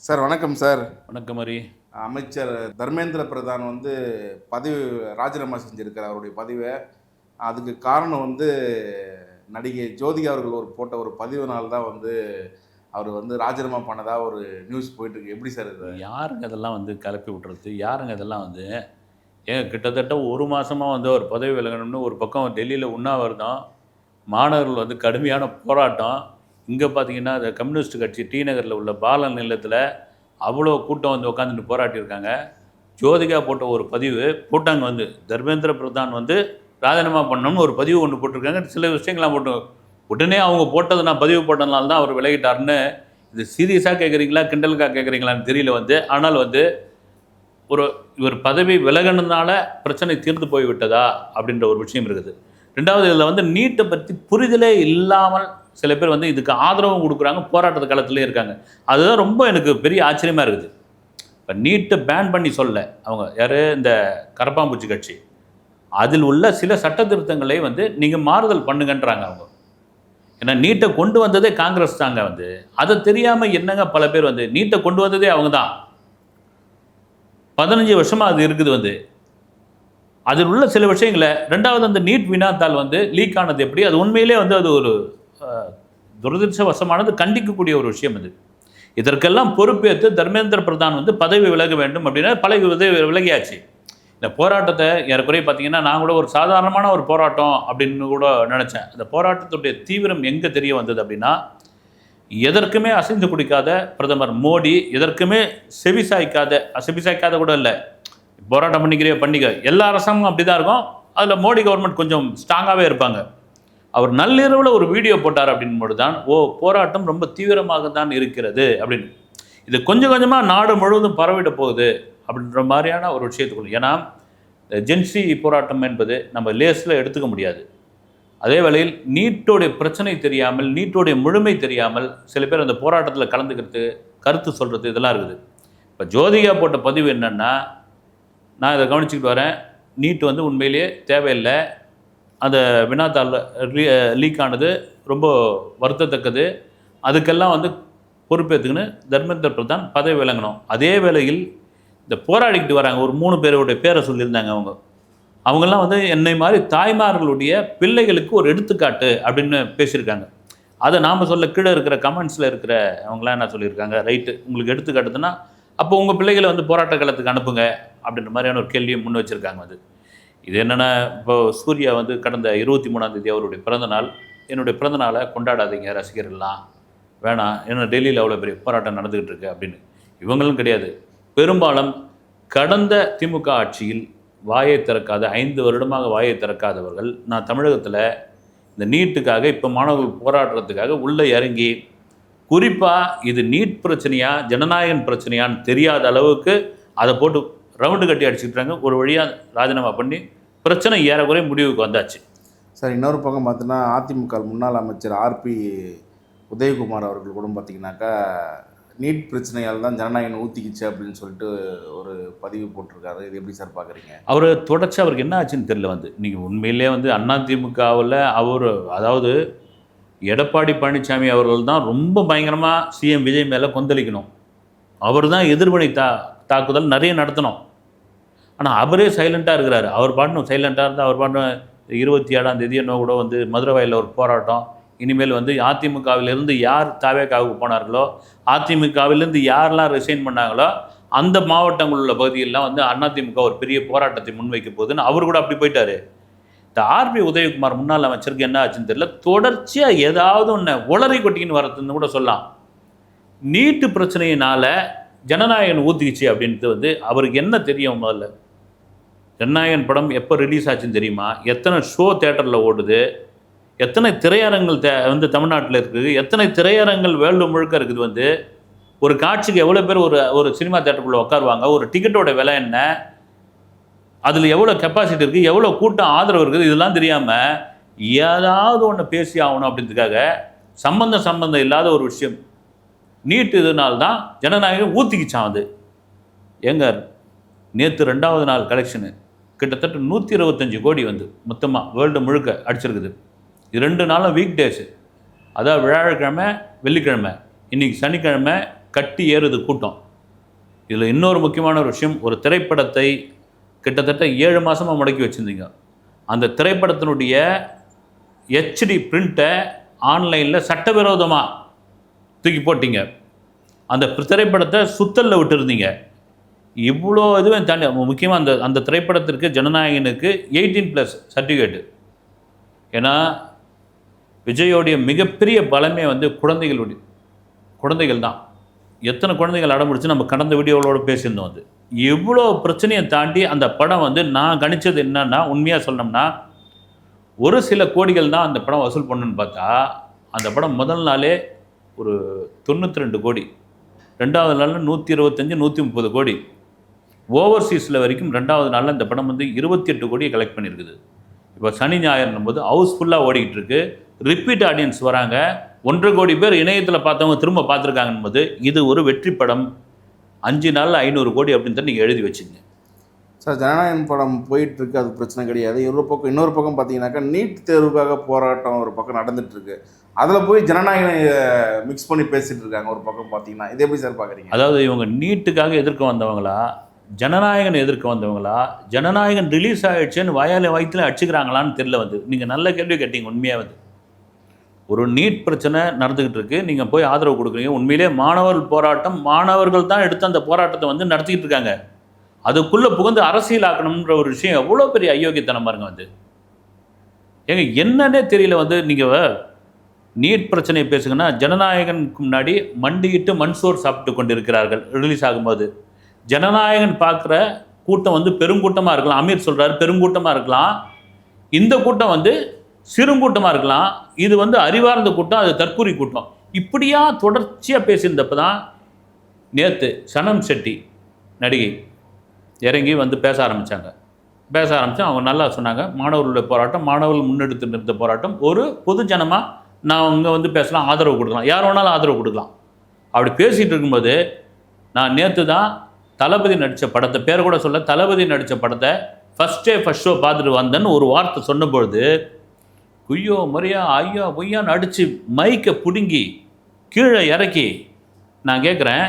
Sir வணக்கம் sir. வணக்கம் ஹரி. அமைச்சர் தர்மேந்திர பிரதான் பதவி ராஜினாமா செஞ்சுருக்கார் அவருடைய பதவியை. அதுக்கு காரணம் நடிகை ஜோதிகா அவர்கள் போட்ட ஒரு பதிவுனால தான் அவர் ராஜினாமா பண்ணதா ஒரு நியூஸ் போயிட்டுருக்கு. எப்படி சார் இது? யாருங்க இதெல்லாம் கிளப்பி விட்டுறது? யாருங்க இதெல்லாம் ஏங்க கிட்டத்தட்ட ஒரு மாதமாக ஒரு பதவி விலகணும்னு ஒரு பக்கம் டெல்லியில் உண்ணாவிரதம், மாணவர்கள் கடுமையான போராட்டம். இங்கே பார்த்தீங்கன்னா இந்த கம்யூனிஸ்ட் கட்சி டி நகரில் உள்ள பாலன் நிலையத்தில் அவ்வளோ கூட்டம் உட்காந்துட்டு போராட்டியிருக்காங்க. ஜோதிகா போட்ட ஒரு பதிவு போட்டாங்க, தர்மேந்திர பிரதான் ராஜினாமா பண்ணணும்னு ஒரு பதிவு ஒன்று போட்டிருக்காங்க. சில விஷயங்கள்லாம் போட்டு உடனே அவங்க போட்டது நான் பதிவு போட்டதுனால தான் அவர் விலகிட்டாருன்னு. இது சீரியஸாக கேட்குறீங்களா கிண்டலுக்காக கேட்குறீங்களான்னு தெரியல. ஆனால் இவர் பதவி விலகினதுனால பிரச்சனை தீர்ந்து போய்விட்டதா அப்படின்ற ஒரு விஷயம் இருக்குது. ரெண்டாவது, இதில் நீட்டை பற்றி புரிதலே இல்லாமல் சில பேர் இதுக்கு ஆதரவும் கொடுக்குறாங்க, போராட்டத்து காலத்திலே இருக்காங்க. அதுதான் ரொம்ப எனக்கு பெரிய ஆச்சரியமாக இருக்குது. இப்போ நீட்டை பேன் பண்ணி சொல்ல அவங்க யார், இந்த கரப்பாம்பூச்சி கட்சி, அதில் உள்ள சில சட்ட திருத்தங்களை நீங்கள் மாறுதல் பண்ணுங்கன்றாங்க அவங்க. ஏன்னா நீட்டை கொண்டு வந்ததே காங்கிரஸ் தாங்க. அதை தெரியாமல் என்னங்க பல பேர் நீட்டை கொண்டு வந்ததே அவங்க தான். 15 வருஷமாக அது இருக்குது. அதில் உள்ள சில விஷயங்களை, ரெண்டாவது அந்த நீட் வினாத்தால் லீக் ஆனது எப்படி, அது உண்மையிலே அது ஒரு துரதிருஷ்டவசமானது, கண்டிக்கக்கூடிய ஒரு விஷயம். இதற்கெல்லாம் பொறுப்பேற்று தர்மேந்திர பிரதான் பதவி விலக வேண்டும் அப்படின்னா விலகியாச்சு. இந்த போராட்டத்தை ஏறக்குறைய பார்த்தீங்கன்னா நான் கூட ஒரு சாதாரணமான ஒரு போராட்டம் அப்படின்னு கூட நினச்சேன். அந்த போராட்டத்துடைய தீவிரம் எங்கே தெரிய வந்தது அப்படின்னா, எதற்குமே அசைந்து குடிக்காத பிரதமர் மோடி, எதற்குமே செவிசாய்க்காத கூட இல்லை, போராட்டம் பண்ணிக்க எல்லா அரசாங்கமும் அப்படி தான் இருக்கும். அதில் மோடி கவர்மெண்ட் கொஞ்சம் ஸ்ட்ராங்காகவே இருப்பாங்க. அவர் நள்ளிரவில் ஒரு வீடியோ போட்டார் அப்படின்போது தான் போராட்டம் ரொம்ப தீவிரமாக தான் இருக்கிறது அப்படின்னு. இது கொஞ்சம் கொஞ்சமாக நாடு முழுவதும் பரவிட போகுது அப்படின்ற மாதிரியான ஒரு விஷயத்துக்குள்ள. ஏன்னா ஜென்சி போராட்டம் என்பது நம்ம லேஸில் எடுத்துக்க முடியாது. அதே வேளையில் நீட்டோடைய பிரச்சனை தெரியாமல், நீட்டோடைய முழுமை தெரியாமல் சில பேர் அந்த போராட்டத்தில் கலந்துக்கிறது, கருத்து சொல்கிறது, இதெல்லாம் இருக்குது. இப்போ ஜோதிகா போட்ட பதிவு என்னென்னா, நான் இதை கவனிச்சுக்கிட்டு வரேன், நீட் உண்மையிலேயே தேவையில்லை, அந்த வினாத்தாள் லீக் ஆனது ரொம்ப வருத்தத்தக்கது, அதுக்கெல்லாம் பொறுப்பேற்றுக்குன்னு தர்மேந்திர பிரதான் பதவி விளங்கணும். அதே வேளையில் இந்த போராடிக்கிட்டு வராங்க ஒரு 3 பேருடைய பேரை சொல்லியிருந்தாங்க. அவங்கெல்லாம் என்னை மாதிரி தாய்மார்களுடைய பிள்ளைகளுக்கு ஒரு எடுத்துக்காட்டு அப்படின்னு பேசியிருக்காங்க. அதை நாம் சொல்ல கீழே இருக்கிற கமெண்ட்ஸில் இருக்கிற அவங்களாம் என்ன சொல்லியிருக்காங்க, ரைட்டு உங்களுக்கு எடுத்துக்காட்டுதுன்னா அப்போ உங்கள் பிள்ளைகளை போராட்ட காலத்துக்கு அனுப்புங்க அப்படின்ற மாதிரியான ஒரு கேள்வியை முன் வச்சுருக்காங்க. இது என்னென்னா, இப்போ சூர்யா கடந்த 23ஆம் தேதி அவருடைய பிறந்தநாள், என்னுடைய பிறந்தநாளை கொண்டாடாதீங்க ரசிகர்கள்லாம், வேணாம், ஏன்னா டெல்லியில் அவ்வளோ பெரிய போராட்டம் நடந்துக்கிட்டு இருக்கு அப்படின்னு. இவங்களும் கிடையாது. பெரும்பாலும் கடந்த திமுக ஆட்சியில் வாயை திறக்காத, 5 வருடமாக வாயை திறக்காதவர்கள் நான் தமிழகத்தில் இந்த நீட்டுக்காக இப்போ மாணவர்கள் போராடுறதுக்காக உள்ளே இறங்கி, குறிப்பாக இது நீட் பிரச்சனையா ஜனநாயகன் பிரச்சனையான்னு தெரியாத அளவுக்கு அதை போட்டு ரவுண்டு கட்டி அடிச்சுக்கிட்டாங்க. ஒரு வழியாக ராஜினாமா பண்ணி பிரச்சனை ஏறக்குறைய முடிவுக்கு வந்தாச்சு. சார், இன்னொரு பக்கம் பார்த்தீங்கன்னா அதிமுக முன்னாள் அமைச்சர் ஆர்பி உதயகுமார் அவர்கள் கூட பார்த்தீங்கன்னாக்கா, நீட் பிரச்சனையால் தான் ஜனநாயகம் ஊற்றிக்கிச்சு அப்படின்னு சொல்லிட்டு ஒரு பதிவு போட்டிருக்காரு. இது எப்படி சார் பார்க்குறீங்க? அவர் தொடர்ச்சி அவருக்கு என்ன ஆச்சுன்னு தெரியல. நீங்கள் உண்மையிலே அதிமுகவில் அவர், அதாவது எடப்பாடி பழனிசாமி அவர்கள் தான் ரொம்ப பயங்கரமாக சிஎம் விஜய் மேலே கொந்தளிக்கணும். அவர் தான் எதிர்வினை தாக்குதல் நிறைய நடத்தணும். ஆனால் அவரே சைலண்ட்டாக இருக்கிறாரு. அவர் பாட்டு சைலண்ட்டாக இருந்தால் அவர் பாட்டு 27ஆம் தேதி என்ன கூட மதுரை வாயிலில் ஒரு போராட்டம். இனிமேல் அதிமுகவிலிருந்து யார் தாவேக்காவுக்கு போனார்களோ, அதிமுகவிலேருந்து யாரெல்லாம் ரிசைன் பண்ணாங்களோ அந்த மாவட்டங்களில் உள்ள பகுதியெல்லாம் அதிமுக ஒரு பெரிய போராட்டத்தை முன்வைக்க போகுதுன்னு அவர் கூட அப்படி போயிட்டார். இந்த ஆர்பி உதயகுமார் முன்னாள் அமைச்சருக்கு என்ன ஆச்சுன்னு தெரியல, தொடர்ச்சியாக ஏதாவது ஒன்று உளறி கொட்டின்னு வரதுன்னு கூட சொல்லலாம். நீட்டு பிரச்சனையினால் ஜனநாயகன் ஊற்றிக்கிச்சு அப்படின்ட்டு அவருக்கு என்ன தெரியும்? முதல்ல ஜனநாயகன் படம் எப்போ ரிலீஸ் ஆச்சுன்னு தெரியுமா? எத்தனை ஷோ தேட்டரில் ஓடுது, எத்தனை திரையரங்கள் தமிழ்நாட்டில் இருக்குது, எத்தனை திரையரங்கள் வேர்ல்டு முழுக்க இருக்குது. ஒரு காட்சிக்கு எவ்வளோ பேர் ஒரு சினிமா தேட்டருக்குள்ளே உட்காருவாங்க, ஒரு டிக்கெட்டோட விலை என்ன, அதில் எவ்வளோ கெப்பாசிட்டி இருக்குது, எவ்வளோ கூட்டம் ஆதரவு இருக்குது, இதெல்லாம் தெரியாமல் ஏதாவது ஒன்று பேசி ஆகணும் அப்படின்றதுக்காக சம்பந்தம் இல்லாத ஒரு விஷயம். நீட் இதனால்தான் ஜனநாயகம் ஊற்றிக்கிச்சான். எங்க நேற்று 2வது நாள் கலெக்ஷனு கிட்டத்தட்ட 125 கோடி மொத்தமாக வேர்ல்டு முழுக்க அடிச்சிருக்குது. 2 நாளும் வீக் டேஸு, அதாவது வியாழக்கிழமை வெள்ளிக்கிழமை, இன்றைக்கி சனிக்கிழமை, கட்டி ஏறுது கூட்டம். இதில் இன்னொரு முக்கியமான ஒரு விஷயம், ஒரு திரைப்படத்தை கிட்டத்தட்ட 7 மாதமாக முடக்கி வச்சுருந்தீங்க. அந்த திரைப்படத்தினுடைய HD பிரிண்ட்டை ஆன்லைனில் சட்டவிரோதமாக தூக்கி போட்டீங்க. அந்த திரைப்படத்தை சுத்தலில் விட்டுருந்தீங்க. இவ்வளோ இதுவும் தாண்டி முக்கியமாக அந்த திரைப்படத்திற்கு ஜனநாயகனுக்கு 18+ சர்டிஃபிகேட்டு. ஏன்னா விஜயோடைய மிகப்பெரிய பலமே வந்து குழந்தைகள் தான். எத்தனை குழந்தைகள் அடம்பிடிச்சு நம்ம கடந்த வீடியோவோட பேசியிருந்தோம். அது எவ்வளோ பிரச்சனையை தாண்டி அந்த படம் வந்து நான் கணிச்சது என்னன்னா, உண்மையாக சொன்னோம்னா ஒரு சில கோடிகள் தான் அந்த படம் வசூல் பண்ணுன்னு பார்த்தா, அந்த படம் முதல் நாளே ஒரு 92 கோடி, 2வது நாளில் 125 130 கோடி, ஓவர்சீஸில் வரைக்கும் 2வது நாளில் இந்த படம் வந்து 28 கோடியை கலெக்ட் பண்ணியிருக்குது. இப்போ சனி ஞாயிறுன்னும் போது ஹவுஸ்ஃபுல்லாக ஓடிக்கிட்டு இருக்கு. ரிப்பீட் ஆடியன்ஸ் வராங்க. 1.5 கோடி பேர் இணையத்தில் பார்த்தவங்க திரும்ப பார்த்துருக்காங்கன்னு போது இது ஒரு வெற்றி படம். 5 நாளில் 500 கோடி அப்படின்னு தான் நீங்கள் எழுதி வச்சுங்க. சார், ஜனநாயகன் படம் போயிட்டுருக்கு, அது பிரச்சனை கிடையாது. இன்னொரு பக்கம் பார்த்தீங்கன்னாக்கா நீட் தேர்வுக்காக போராட்டம் ஒரு பக்கம் நடந்துகிட்ருக்கு. அதில் போய் ஜனநாயகனை மிக்ஸ் பண்ணி பேசிகிட்டு இருக்காங்க ஒரு பக்கம் பார்த்தீங்கன்னா. இதே எப்படி சார் பார்க்குறீங்க? அதாவது இவங்க நீட்டுக்காக எதிர்க்க வந்தவங்களா, ஜனநாயகன் எதிர்க்க வந்தவங்களா, ஜனநாயகன் ரிலீஸ் ஆகிடுச்சுன்னு வயிற்றுல அடிச்சுக்கிறாங்களான்னு தெரியல. வந்து நீங்கள் நல்ல கேள்வி கேட்டீங்க. உண்மையாக வந்து ஒரு நீட் பிரச்சனை நடந்துக்கிட்டு இருக்கு, நீங்கள் போய் ஆதரவு கொடுக்குறீங்க. உண்மையிலே மாணவர்கள் தான் எடுத்து அந்த போராட்டத்தை வந்து நடத்திக்கிட்டு இருக்காங்க. அதுக்குள்ளே புகுந்து அரசியலாக்கணுன்ற ஒரு விஷயம் எவ்வளோ பெரிய அயோக்கியத்தனம் பாருங்க. வந்து ஏங்க என்னன்னே தெரியல. வந்து நீங்கள் நீட் பிரச்சனையை பேசுங்கன்னா, ஜனநாயகனுக்கு முன்னாடி மண்டியிட்டு மண்சோர் சாப்பிட்டு கொண்டு இருக்கிறார்கள். ரிலீஸ் ஆகும்போது ஜனநாயகன் பார்க்குற கூட்டம் வந்து பெருங்கூட்டமாக இருக்கலாம். அமீர் சொல்கிறார் பெருங்கூட்டமாக இருக்கலாம். இந்த கூட்டம் வந்து சிறுங்கூட்டமாக இருக்கலாம். இது வந்து அறிவார்ந்த கூட்டம், அது தற்கூரி கூட்டம். இப்படியா தொடர்ச்சியாக பேசியிருந்தப்போ தான் நேற்று சனம் செட்டி நடிகை இறங்கி வந்து பேச ஆரம்பித்து அவங்க நல்லா சொன்னாங்க. மாணவர்களுடைய போராட்டம், மாணவர்கள் முன்னெடுத்து நிறுத்த போராட்டம், ஒரு பொது ஜனமாக நான் அங்கே வந்து பேசலாம், ஆதரவு கொடுக்கலாம், யார் வேணாலும் ஆதரவு கொடுக்கலாம். அப்படி பேசிகிட்டு இருக்கும்போது நான் நேற்று தான் தளபதி நடித்த படத்தை, பேர் கூட சொல்ல, தளபதி நடித்த படத்தை ஃபஸ்ட் ஷோ பார்த்துட்டு வந்தேன்னு ஒரு வார்த்தை சொன்னபொழுது குய்யோ மரியா ஐயா பொய்யான்னு அடித்து மைக்கை பிடுங்கி கீழே இறக்கி நான் கேட்குறேன்.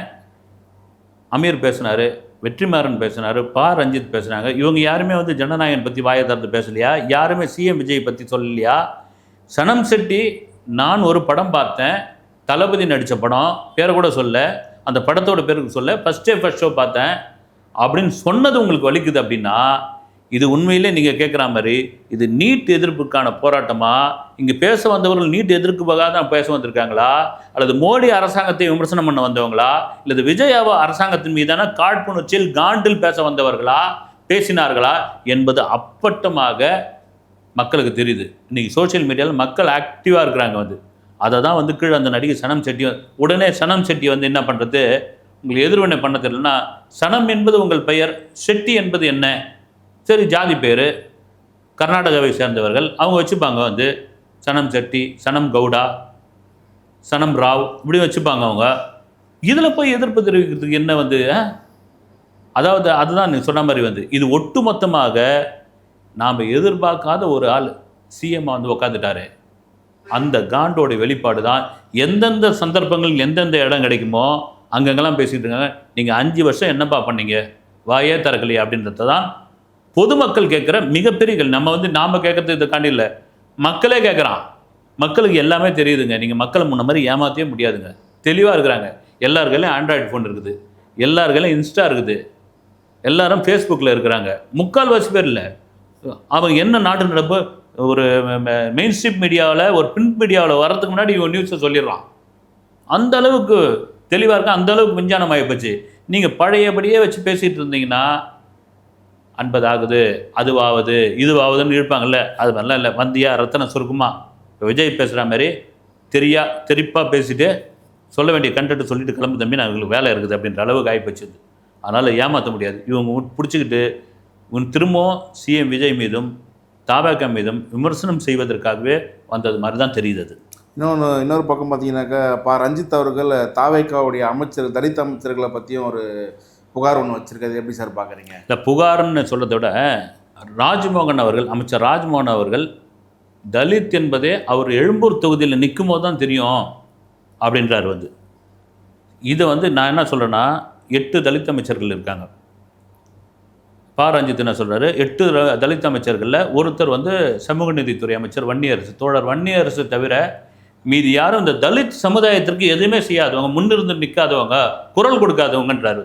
அமீர் பேசினார், வெற்றிமாறன் பேசினார், ரஞ்சித் பேசுனாங்க. இவங்க யாருமே வந்து ஜனநாயகன் பற்றி வாயை திறந்து பேசலையா? யாருமே சிஎம் விஜய் பற்றி சொல்லலையா? சனம் செட்டி நான் ஒரு படம் பார்த்தேன், தளபதி நடித்த படம், பேரை கூட சொல்ல, அந்த படத்தோட பேருக்கு சொல்ல, ஃபஸ்ட் ஷோ பார்த்தேன் அப்படின்னு சொன்னது உங்களுக்கு வலிக்குது அப்படின்னா, இது உண்மையிலே நீங்கள் கேட்குற மாதிரி இது நீட் எதிர்ப்புக்கான போராட்டமா? இங்கே பேச வந்தவர்கள் நீட் எதிர்ப்புக்காக தான் பேச வந்திருக்காங்களா, அல்லது மோடி அரசாங்கத்தை விமர்சனம் பண்ண வந்தவங்களா, அல்லது விஜய் அரசாங்கத்தின் மீதான காழ்ப்புணர்ச்சியில் காண்டில் பேச வந்தவர்களா, பேசினார்களா என்பது அப்பட்டமாக மக்களுக்கு தெரியுது. இன்றைக்கி சோஷியல் மீடியாவில் மக்கள் ஆக்டிவாக இருக்கிறாங்க. வந்து அதை தான் வந்து கீழே அந்த நடிகை சனம் செட்டி உடனே சனம் செட்டி வந்து என்ன பண்ணுறது, உங்களுக்கு எதிர்வினை பண்ண தெரியலன்னா, சனம் என்பது உங்கள் பெயர், செட்டி என்பது என்ன, சரி ஜாதி பேர், கர்நாடகாவை சேர்ந்தவர்கள் அவங்க வச்சுப்பாங்க. வந்து சனம் செட்டி, சனம் கவுடா, சனம் ராவ் இப்படி வச்சுப்பாங்க அவங்க. இதில் போய் எதிர்ப்பு தெரிவிக்கிறதுக்கு என்ன வந்து? அதாவது அதுதான் நீ சொன்ன மாதிரி வந்து இது ஒட்டுமொத்தமாக நாம் எதிர்பார்க்காத ஒரு ஆள் சிஎம் வந்து உட்காந்துட்டாரு. அந்த காண்டோடைய வெளிப்பாடு தான். எந்தெந்த சந்தர்ப்பங்கள் எந்தெந்த இடம் கிடைக்குமோ அங்கங்கெல்லாம் பேசிகிட்டு இருக்காங்க. நீங்கள் 5 வருஷம் என்னப்பா பண்ணீங்க, வாயே திறக்கலையே அப்படின்றத தான் பொதுமக்கள் கேட்குற மிகப்பெரிய கேள்வி. நம்ம வந்து நாம் கேட்குறது இதுக்காண்டி இல்லை, மக்களே கேட்குறான். மக்களுக்கு எல்லாமே தெரியுதுங்க. நீங்கள் மக்களை முன்ன மாதிரி ஏமாற்றவே முடியாதுங்க. தெளிவாக இருக்கிறாங்க. எல்லாருக்கையும் ஆண்ட்ராய்டு ஃபோன் இருக்குது, எல்லாருக்கையும் இன்ஸ்டா இருக்குது, எல்லாரும் ஃபேஸ்புக்கில் இருக்கிறாங்க. முக்கால்வாசி பேர் இல்லை. அவங்க என்ன நாட்டு நடப்பு ஒரு மெயின் ஸ்ட்ரீம் மீடியாவில், ஒரு பிரிண்ட் மீடியாவில் வர்றதுக்கு முன்னாடி இவன் நியூஸை சொல்லிடுறான். அந்த அளவுக்கு தெளிவாக இருக்க, அந்த அளவுக்கு விஞ்ஞானம் ஆகிப்போச்சு. நீங்கள் பழையபடியே வச்சு பேசிகிட்டு இருந்தீங்கன்னா 50 ஆகுது, அதுவாகுது, இதுவாகுதுன்னு இருப்பாங்கல்ல, அது மாதிரிலாம் இல்லை. வந்தியா ரத்தன சுருக்குமா இப்போ விஜய் பேசுகிற மாதிரி தெரிப்பாக பேசிட்டு சொல்ல வேண்டிய கண்டென்ட் சொல்லிட்டு கிளம்பு தம்பி, நான் உங்களுக்கு வேலை இருக்குது அப்படின்ற அளவுக்கு ஆகிப்போச்சுது. அதனால் ஏமாற்ற முடியாது. இவங்க பிடிச்சிக்கிட்டு திரும்பவும் சிஎம் விஜய் மீதும் தாபாக மீதும் விமர்சனம் செய்வதற்காகவே வந்தது மாதிரி தான் தெரியுது. இன்னொரு பக்கம் பார்த்தீங்கன்னாக்கா ரஞ்சித் அவர்கள் தாவேக்காவுடைய தலித் அமைச்சர்களை பற்றியும் ஒரு புகார் ஒன்று வச்சுருக்காது. எப்படி சார் பார்க்குறீங்க? இந்த புகார்னு சொல்கிறத விட அமைச்சர் ராஜ்மோகன் அவர்கள் தலித் என்பதே அவர் எழும்பூர் தொகுதியில் நிற்கும் போது தான் தெரியும் அப்படின்றார். வந்து இதை வந்து நான் என்ன சொல்கிறேன்னா 8 தலித் அமைச்சர்கள் இருக்காங்க. ரஞ்சித் என்ன சொல்கிறாரு, 8 தலித் அமைச்சர்களில் ஒருத்தர் வந்து சமூக நீதித்துறை அமைச்சர் வன்னியரசு, தோழர் வன்னியரசு தவிர மீதி யாரும் இந்த தலித் சமுதாயத்திற்கு எதுவுமே செய்யாதவங்க, முன்னிருந்து நிற்காதவங்க, குரல் கொடுக்காதவங்கன்றாரு.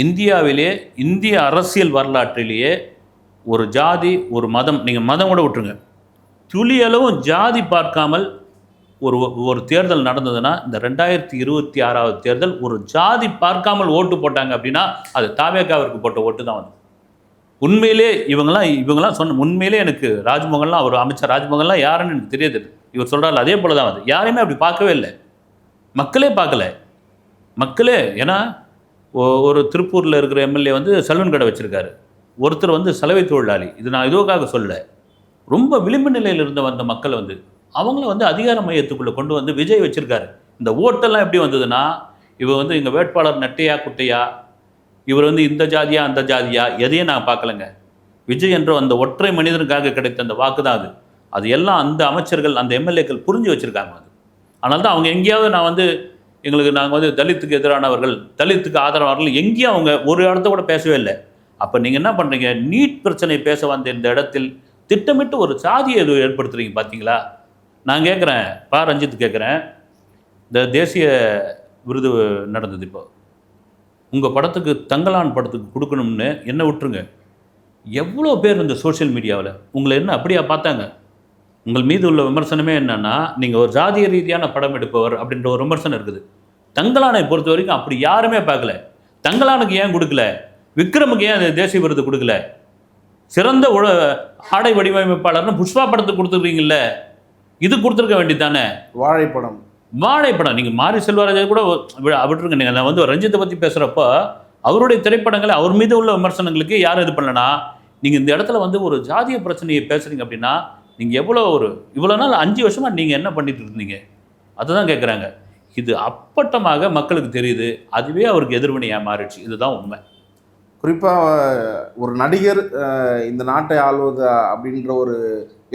இந்தியாவிலே இந்திய அரசியல் வரலாற்றிலேயே ஒரு ஜாதி ஒரு மதம், நீங்கள் மதம் கூட விட்டுருங்க, துளியளவும் ஜாதி பார்க்காமல் ஒரு தேர்தல் நடந்ததுன்னா இந்த 2026 தேர்தல் ஒரு ஜாதி பார்க்காமல் ஓட்டு போட்டாங்க அப்படின்னா அது தாவேகாவிற்கு போட்ட ஓட்டு தான் வந்து. உண்மையிலே இவங்கெல்லாம் சொன்ன உண்மையிலே எனக்கு ராஜ்மோகன்லாம் அவர் அமைச்சர் ராஜ்மோகன்லாம் யாருன்னு எனக்கு தெரியாது. இவர் சொல்கிறாரு அதே போல தான் வந்து யாரையுமே அப்படி பார்க்கவே இல்லை, மக்களே பார்க்கல. மக்களே ஏன்னா ஒரு திருப்பூரில் இருக்கிற எம்எல்ஏ வந்து சலூன் கடை வச்சுருக்காரு, ஒருத்தர் வந்து சலவை தொழிலாளி. இது நான் இதுக்காக சொல்ல, ரொம்ப விளிம்பு நிலையில் இருந்த வந்த மக்களை வந்து அவங்கள வந்து அதிகார மையத்துக்குள்ளே கொண்டு வந்து விஜய் வச்சுருக்காரு. இந்த ஓட்டெல்லாம் எப்படி வந்ததுன்னா, இவர் வந்து எங்கள் வேட்பாளர் நட்டையா குட்டையா, இவர் வந்து இந்த ஜாதியா அந்த ஜாதியா எதையும் நான் பார்க்கலங்க. விஜய் என்ற அந்த ஒற்றை மனிதனுக்காக கிடைத்த அந்த வாக்கு தான் அது. அது எல்லாம் அந்த அமைச்சர்கள் அந்த எம்எல்ஏக்கள் புரிஞ்சு வச்சுருக்காங்க. அது அதனால தான் அவங்க எங்கேயாவது நான் வந்து நாங்கள் வந்து தலித்துக்கு எதிரானவர்கள், தலித்துக்கு ஆதரவாளர்கள் எங்கேயும் அவங்க ஒரு இடத்த கூட பேசவே இல்லை. அப்போ நீங்கள் என்ன பண்ணுறீங்க, நீட் பிரச்சனை பேச வந்த இந்த இடத்தில் திட்டமிட்டு ஒரு சாதியை ஏற்படுத்துறீங்க பார்த்தீங்களா. நான் கேட்குறேன், ரஞ்சித் கேட்குறேன், இந்த தேசிய விருது நடந்தது இப்போ, உங்கள் படத்துக்கு தங்கலான் படத்துக்கு கொடுக்கணும்னு என்ன விட்டுருங்க, எவ்வளோ பேர் இந்த சோஷியல் மீடியாவில் உங்களை என்ன அப்படியா பார்த்தாங்க? உங்கள் மீது உள்ள விமர்சனமே என்னென்னா நீங்கள் ஒரு ஜாதிய ரீதியான படம் எடுப்பவர் அப்படின்ற ஒரு விமர்சனம் இருக்குது. தங்கலானை பொறுத்த வரைக்கும் அப்படி யாருமே பார்க்கல. தங்கலானுக்கு ஏன் கொடுக்கல, விக்ரமுக்கு ஏன் தேசிய விருது கொடுக்கல, சிறந்த ஆடை வடிவமைப்பாளர்னு புஷ்பா படத்துக்கு கொடுத்துருக்கீங்கல்ல, இது கொடுத்துருக்க வேண்டியதானே. வாழைப்படம் நீங்கள் மாரி செல்வராஜா கூட விட்டுருங்க. நீங்கள் நான் வந்து ரஞ்சித்தை பற்றி பேசுகிறப்போ அவருடைய திரைப்படங்களை அவர் மீது உள்ள விமர்சனங்களுக்கு யாரும் இது பண்ணலனா, நீங்கள் இந்த இடத்துல வந்து ஒரு ஜாதிய பிரச்சனையை பேசுகிறீங்க அப்படின்னா நீங்கள் இவ்வளோ நாள் 5 வருஷமாக நீங்கள் என்ன பண்ணிட்டு இருந்தீங்க, அதுதான் கேட்குறாங்க. இது அப்பட்டமாக மக்களுக்கு தெரியுது, அதுவே அவருக்கு எதிர்வினையாக மாறிடுச்சு. இதுதான் உண்மை. குறிப்பாக ஒரு நடிகர் இந்த நாட்டை ஆள்வது அப்படின்ற ஒரு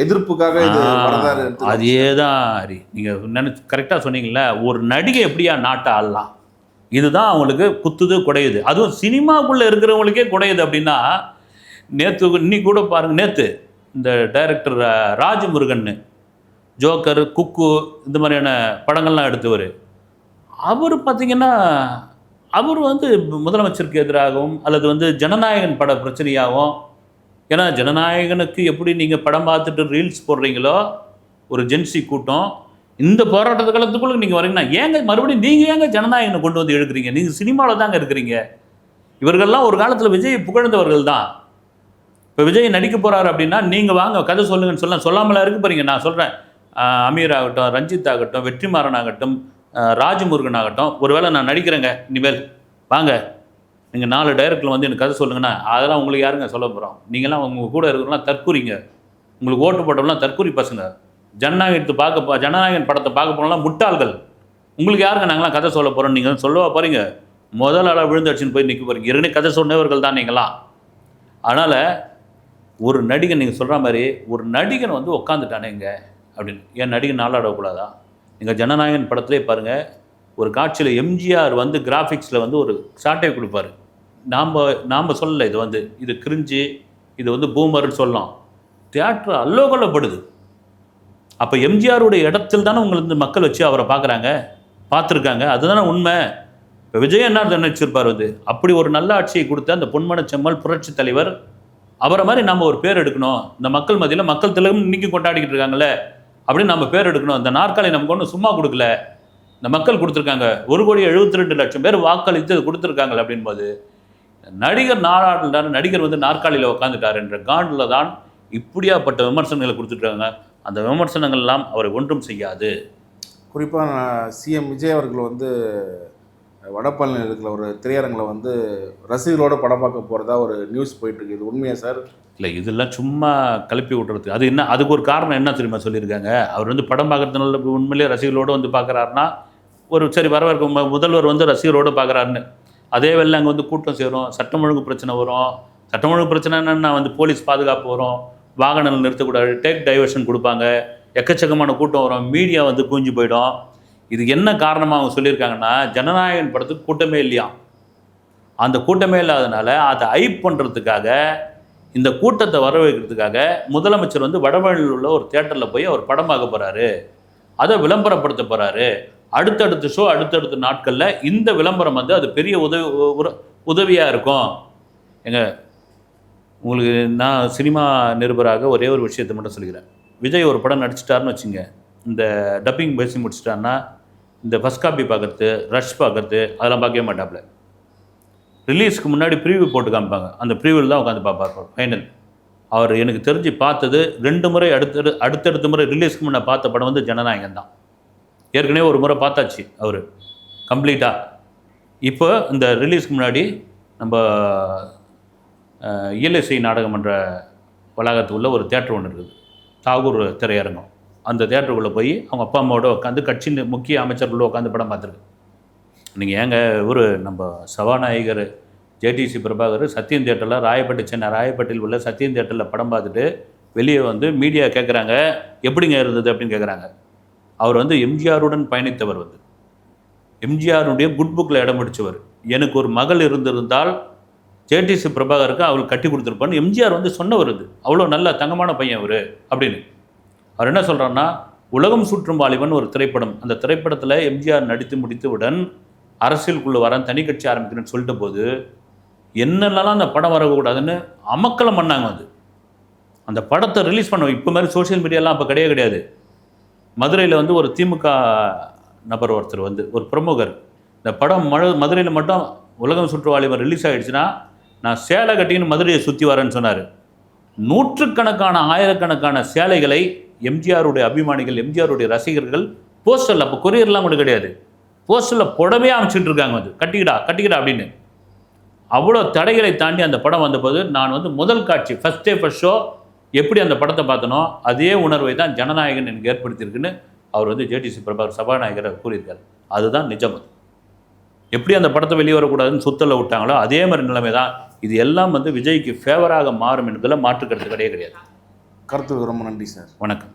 எதிர்ப்புக்காக இது வரதாரு. அதே தான் ஹரி, நீங்கள் கரெக்டாக சொன்னீங்களே, ஒரு நடிகை எப்படியா நாட்டை ஆளலாம், இதுதான் அவங்களுக்கு குத்துது குடையுது. அதுவும் சினிமாக்குள்ளே இருக்கிறவங்களுக்கே குடையுது அப்படின்னா, இன்னைக்கு கூட பாருங்கள், நேற்று இந்த டைரக்டர் ராஜமுருகன் ஜோக்கர் குக்கு இந்த மாதிரியான படங்கள்லாம் எடுத்தவர், அவர் பார்த்திங்கன்னா அவர் வந்து முதலமைச்சருக்கு எதிராகவும் அல்லது வந்து ஜனநாயகன் பட பிரச்சனையாகவும், ஏன்னா ஜனநாயகனுக்கு எப்படி நீங்கள் படம் பார்த்துட்டு ரீல்ஸ் போடுறீங்களோ ஒரு ஜென்சி கூட்டம், இந்த போராட்டத்து காலத்துக்குள்ள நீங்கள் வரீங்கன்னா ஏங்க மறுபடியும் நீங்கள் ஏங்க ஜனநாயகனை கொண்டு வந்து எழுக்கிறீங்க, நீங்கள் சினிமாவில் தாங்க இருக்கிறீங்க. இவர்கள்லாம் ஒரு காலத்தில் விஜய் புகழ்ந்தவர்கள் தான். இப்போ விஜய் நடிக்க போகிறாரு அப்படின்னா நீங்கள் வாங்க கதை சொல்லுங்கன்னு சொல்லாமலாம் இருக்க போகிறீங்க. நான் சொல்கிறேன், அமீர் ஆகட்டும், ரஞ்சித் ஆகட்டும், வெற்றிமாறன் ஆகட்டும், ராஜமுருகன் ஆகட்டும், ஒருவேளை நான் நடிக்கிறேங்க இனிமேல் வாங்க நீங்கள் 4 டைரக்டரில் வந்து எனக்கு கதை சொல்லுங்கன்னா, அதெல்லாம் உங்களுக்கு யாருங்க சொல்ல போகிறோம்? நீங்களாம் உங்கள் கூட இருக்கிறவங்களாம் தற்கூறிங்க, உங்களுக்கு ஓட்டு போட்டவங்களாம் தற்கூறி பசங்க, ஜனநாயகன் படத்தை பார்க்க போனாலாம் முட்டாள்கள், உங்களுக்கு யாருங்க நாங்களாம் கதை சொல்ல போகிறோம்? நீங்கள் சொல்லவா போகிறீங்க? முதல் ஆளாக விழுந்தடிச்சுன்னு போய் நிற்க போகிறீங்க. ஏற்கனவே கதை சொன்னவர்கள் தான் நீங்களாம். அதனால் ஒரு நடிகன், நீங்கள் சொல்கிற மாதிரி ஒரு நடிகன் வந்து உட்காந்துட்டானேங்க அப்படின்னு, ஏன் நடிகன் நாளாடக்கூடாதா? நீங்கள் ஜனநாயகன் படத்திலே பாருங்கள், ஒரு காட்சியில் எம்ஜிஆர் வந்து கிராஃபிக்ஸில் வந்து ஒரு ஷார்ட்டே கொடுப்பார். நாம் சொல்லலை, இது கிரிஞ்சு, இது வந்து பூமர்னு சொல்லலாம். தியேட்டர் அல்லோகல்லப்படுது. அப்போ எம்ஜிஆருடைய இடத்தில் தானே உங்களுக்கு மக்கள் வச்சு அவரை பார்த்துருக்காங்க. அதுதானே உண்மை. இப்போ விஜய் என்ன நினைச்சிருப்பார், அப்படி ஒரு நல்ல ஆட்சியை கொடுத்த அந்த பொன்மனச்செம்மல் புரட்சி தலைவர், அவரை மாதிரி நம்ம ஒரு பேர் எடுக்கணும், இந்த மக்கள் மத்தியில் மக்கள் திலகம் இன்னைக்கு கொண்டாடிக்கிட்டு இருக்காங்களே அப்படின்னு நம்ம பேர் எடுக்கணும். இந்த நாற்காலி நமக்கு ஒன்றும் சும்மா கொடுக்கல, இந்த மக்கள் கொடுத்துருக்காங்க, 1,72,00,000 பேர் வாக்களித்து கொடுத்துருக்காங்க அப்படின்போது நடிகர் நடிகர் வந்து நாற்காலியில் உட்காந்துட்டார் என்ற காண்டில் தான் இப்படியாப்பட்ட விமர்சனங்களை கொடுத்துருக்காங்க. அந்த விமர்சனங்கள் எல்லாம் அவரை ஒன்றும் செய்யாது. குறிப்பாக சிஎம் விஜய் அவர்கள் வந்து வடபழனியில் இருக்கிற ஒரு திரையரங்கில் வந்து ரசிகர்களோட படம் பார்க்க போகிறதா ஒரு நியூஸ் போயிட்டுருக்கு. இது உண்மையா சார்? இல்லை, இதெல்லாம் சும்மா கிளப்பி விட்றதுக்கு. அது என்ன, அதுக்கு ஒரு காரணம் என்ன தெரியுமா சொல்லியிருக்காங்க? அவர் வந்து படம் பார்க்குறதுனால உண்மையிலேயே ரசிகர்களோடு வந்து பார்க்குறாருன்னா ஒரு சரி வரவேற்கும், முதல்வர் வந்து ரசிகரோடு பார்க்குறாருன்னு. அதே வேலை அங்கே வந்து கூட்டம் சேரும், சட்டம் ஒழுங்கு பிரச்சனை வரும். சட்டம் ஒழுங்கு பிரச்சனை என்னென்னா வந்து போலீஸ் பாதுகாப்பு வரும், வாகனங்கள் நிறுத்தக்கூடாது, டேக் டைவர்ஷன் கொடுப்பாங்க, எக்கச்சக்கமான கூட்டம் வரும், மீடியா வந்து குஞ்சு போயிடும். இதுக்கு என்ன காரணமாக அவங்க சொல்லியிருக்காங்கன்னா, ஜனநாயகன் படத்துக்கு கூட்டமே இல்லையாம். அந்த கூட்டமே இல்லாதனால அதை ஹைப் பண்ணுறதுக்காக, இந்த கூட்டத்தை வர வைக்கிறதுக்காக முதலமைச்சர் வந்து வடமாநில உள்ள ஒரு தியேட்டரில் போய் அவர் படம் பார்க்க போகிறாரு, அதை விளம்பரப்படுத்த போகிறாரு. அடுத்தடுத்த ஷோ அடுத்தடுத்த நாட்களில் இந்த விளம்பரம் வந்து அது பெரிய உதவியாக இருக்கும். எங்க உங்களுக்கு நான் சினிமா நிருபராக ஒரே ஒரு விஷயத்தை மட்டும் சொல்லிக்கிறேன். விஜய் ஒரு படம் நடிச்சிட்டாருன்னு வச்சுங்க, இந்த டப்பிங் பேசி முடிச்சிட்டாருன்னா இந்த ஃபஸ்ட் காப்பி பார்க்குறது, ரஷ் பார்க்குறது அதெல்லாம் பார்க்கவே மாட்டாப்புல. ரிலீஸ்க்கு முன்னாடி ப்ரீவியூ போட்டு காமிப்பாங்க, அந்த ப்ரீவியூவில் தான் உட்காந்து பார்ப்பார் ஃபைனல். அவர் எனக்கு தெரிஞ்சு பார்த்தது 2 முறை அடுத்தடுத்த முறை ரிலீஸ்க்கு முன்னே பார்த்த படம் வந்து ஜனநாயகன் தான். ஏற்கனவே ஒரு முறை பார்த்தாச்சு அவர் கம்ப்ளீட்டாக. இப்போ இந்த ரிலீஸ்க்கு முன்னாடி நம்ம இயலிசை நாடகமன்ற வளாகத்துக்குள்ள ஒரு தேட்டர் ஒன்று இருக்குது, தாகூர் திரையரங்கம். அந்த தேட்டருக்குள்ளே போய் அவங்க அப்பா அம்மாவோட உட்காந்து கட்சி முக்கிய அமைச்சர்களோட உட்காந்து படம் பார்த்துருக்கு. நீங்கள் ஏங்க நம்ம சபாநாயகர் ஜேடிசி பிரபாகர் சத்யம் தேட்டரில் சென்னை ராயப்பேட்டையில் உள்ள சத்யம் தேட்டரில் படம் பார்த்துட்டு வெளியே வந்து மீடியா கேட்குறாங்க, எப்படிங்க இருந்தது அப்படின்னு கேட்குறாங்க. அவர் வந்து எம்ஜிஆருடன் பயணித்தவர், வந்து எம்ஜிஆருடைய குட் புக்கில் இடம் பிடிச்சவர். எனக்கு ஒரு மகள் இருந்திருந்தால் ஜேடிசி பிரபாகருக்கு அவள் கட்டி கொடுத்துருப்பான்னு எம்ஜிஆர் வந்து சொன்னவர். இது அவ்வளோ நல்ல தங்கமான பையன் அவர் அப்படின்னு. அவர் என்ன சொல்கிறாருன்னா, உலகம் சுற்றும் வாலிபன் ஒரு திரைப்படம், அந்த திரைப்படத்தில் எம்ஜிஆர் நடித்து முடித்தவுடன் அரசியலுக்குள்ளே வரேன், தனி கட்சி ஆரம்பிக்கிறேன்னு சொல்லிட்ட போது என்னென்னலாம் அந்த படம் வரக்கூடாதுன்னு அமக்கலம் பண்ணாங்க. வந்து அந்த படத்தை ரிலீஸ் பண்ண இப்போ மாதிரி சோஷியல் மீடியாலாம் அப்போ கிடையாது. மதுரையில் வந்து ஒரு திமுக நபர் ஒருத்தர் வந்து ஒரு பிரமுகர், இந்த படம் மதுரையில் மட்டும் உலகம் சுற்று வாலிபன் ரிலீஸ் ஆகிடுச்சுன்னா நான் சேலை கட்டின்னு மதுரையை சுற்றி வரேன்னு சொன்னார். நூற்றுக்கணக்கான ஆயிரக்கணக்கான சேலைகளை எம்ஜிஆருடைய அபிமானிகள், எம்ஜிஆருடைய ரசிகர்கள் போஸ்டரில், அப்போ கொரியர்லாம் கூட கிடையாது, போஸ்டரில் புடவே அமைச்சிட்டு இருக்காங்க, வந்து கட்டிக்கிடா அப்படின்னு. அவ்வளோ தடைகளை தாண்டி அந்த படம் வந்தபோது நான் வந்து முதல் காட்சி ஃபஸ்ட் ஷோ எப்படி அந்த படத்தை பார்த்தனோ அதே உணர்வை தான் ஜனநாயகன் எனக்கு ஏற்படுத்தியிருக்குன்னு அவர் வந்து ஜேடிசி பிரபாகர் சபாநாயகரை கூறியிருக்கார். அதுதான் நிஜம். அது எப்படி அந்த படத்தை வெளியே வரக்கூடாதுன்னு சுத்தல விட்டாங்களோ அதே மாதிரி நிலைமை தான் இது. எல்லாம் வந்து விஜய்க்கு ஃபேவராக மாறும் என்பதில் மாற்றுக்கிறது கிடையாது. கருத்துக்கு ரொம்ப நன்றி சார். வணக்கம்.